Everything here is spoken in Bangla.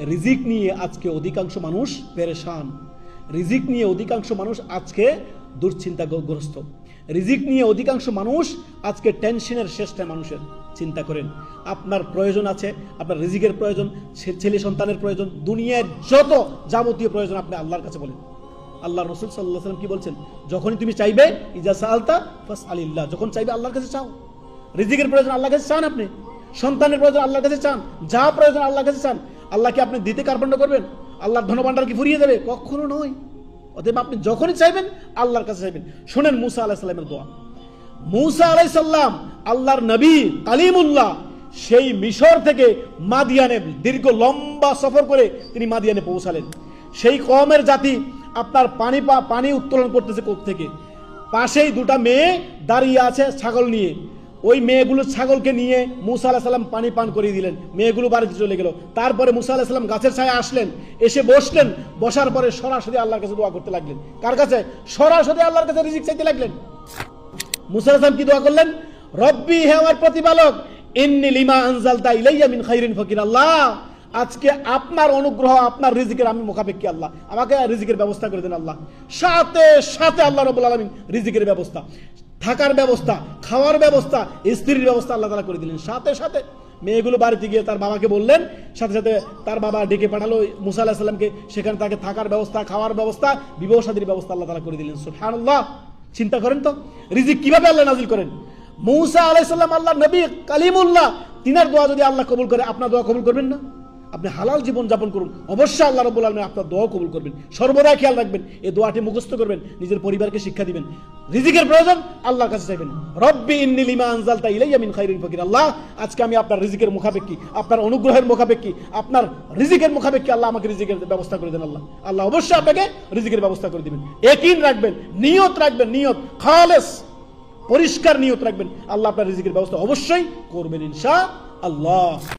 রিজিক নিয়ে আজকে অধিকাংশ মানুষ পেরেশান, রিজিক নিয়ে অধিকাংশ মানুষ আজকে দুশ্চিন্তাগ্রস্ত, রিজিক নিয়ে অধিকাংশ মানুষ আজকে টেনশনের শেষটায় মানুষের। চিন্তা করেন, আপনার প্রয়োজন আছে, আপনার রিজিকের প্রয়োজন, ছেলে সন্তানের প্রয়োজন, দুনিয়ার যত যাবতীয় প্রয়োজন আপনি আল্লাহর কাছে বলেন। আল্লাহ রসুল সাল্লাল্লাহু আলাইহি ওয়াসাল্লাম কি বলছেন? যখনই তুমি চাইবে, ইজা সাআলতা ফাসআলিল্লাহ, যখন চাইবে আল্লাহর কাছে চাও। রিজিকের প্রয়োজন আল্লাহর কাছে চান, আপনি সন্তানের প্রয়োজন আল্লাহর কাছে চান, যা প্রয়োজন আল্লাহর কাছে চান। আল্লাহকে আপনি দিতে কার্পণ্য করবেন? আল্লাহর ধনভাণ্ডার কি ফুরিয়ে যাবে? কখনো নয়। অতএব আপনি যখনই চাইবেন আল্লাহর কাছে চাইবেন। শুনেন মুসা আলাইহিস সালামের দোয়া। মুসা আলাইহিস সালাম আল্লাহর নবী কালিমুল্লাহ, সেই মিশর থেকে মাদিয়ানে দীর্ঘ লম্বা সফর করে তিনি মাদিয়ানে পৌঁছালেন। সেই কওমের জাতি আপনার পানি উত্তোলন করতেছে কোথা থেকে? পাশেই দুটা মেয়ে দাঁড়িয়ে আছে ছাগল নিয়ে। ওই মেয়েগুলো ছাগলকে নিয়ে মুসা আলাইহিস সালাম পানি পান করিয়ে দিলেন। মেয়েগুলো বাড়িতে চলে গেল। তারপরে মুসা আলাইহিস সালাম গাছের ছায়া আসলেন, এসে বসলেন। বসার পরে সরাসরি আল্লাহর কাছে দোয়া করতে লাগলেন। কার কাছে? সরাসরি আল্লাহর কাছে রিজিক চাইতে লাগলেন। মুসা আলাইহিস সালাম কি দোয়া করলেন? রব্বি, হে আমার প্রতিপালক, ইন্নী লিমা আনজালতা ইলাইয়া মিন খাইরিন ফাকির। আল্লাহ, আজকে আপনার অনুগ্রহ, আপনার রিজিকের আমি মুখাপেক্ষী। আল্লাহ, আমাকে রিজিকের ব্যবস্থা করে দেন। আল্লাহ, সাথে সাথে আল্লাহ রাব্বুল আলামিন রিজিকের ব্যবস্থা, থাকার ব্যবস্থা, খাওয়ার ব্যবস্থা, স্ত্রীর ব্যবস্থা আল্লাহ তাআলা করে দিলেন। সাথে সাথে মেয়েগুলো বাড়িতে গিয়ে তার বাবাকে বললেন, সাথে সাথে তার বাবা ডেকে পাঠালো মুসা আলাইহিস সালামকে। সেখানে তাকে থাকার ব্যবস্থা, খাওয়ার ব্যবস্থা, বিবাহ শাদীর ব্যবস্থা আল্লাহ তাআলা করে দিলেন। সুবহানাল্লাহ। চিন্তা করেন তো রিজিক কিভাবে আল্লাহ নাজিল করেন। মুসা আলাইহিস সালাম আল্লাহর নবী কালিমুল্লাহ, তিনার দোয়া যদি আল্লাহ কবুল করে, আপনার দোয়া কবুল করবেন না? আপনি হালাল জীবন যাপন করুন, অবশ্যই আল্লাহ রাব্বুল আলামিন আপনার দোয়া কবুল করবেন। সর্বদা খেয়াল রাখবেন, এই দোয়াটি মুখস্থ করবেন, নিজের পরিবারকে শিক্ষা দিবেন। রিজিকের প্রয়োজন আল্লাহর কাছে চাইবেন। রব্বি ইন্নী লিমা আনজালতা ইলাইয়া মিন খাইরিন ফাকির। আল্লাহ, আজকে আমি আপনার রিজিকের মুখাপেক্ষী, আপনার অনুগ্রহের মুখাপেক্ষী, আপনার রিজিকের মুখাপেক্ষী। আল্লাহ, আমাকে রিজিকের ব্যবস্থা করে দেন। আল্লাহ, আল্লাহ অবশ্যই আপনাকে রিজিকের ব্যবস্থা করে দিবেন। ইয়াকিন রাখবেন, নিয়ত রাখবেন, নিয়ত খালেস, পরিষ্কার নিয়ত রাখবেন। আল্লাহ আপনার রিজিকের ব্যবস্থা অবশ্যই করবেন ইনশাআল্লাহ।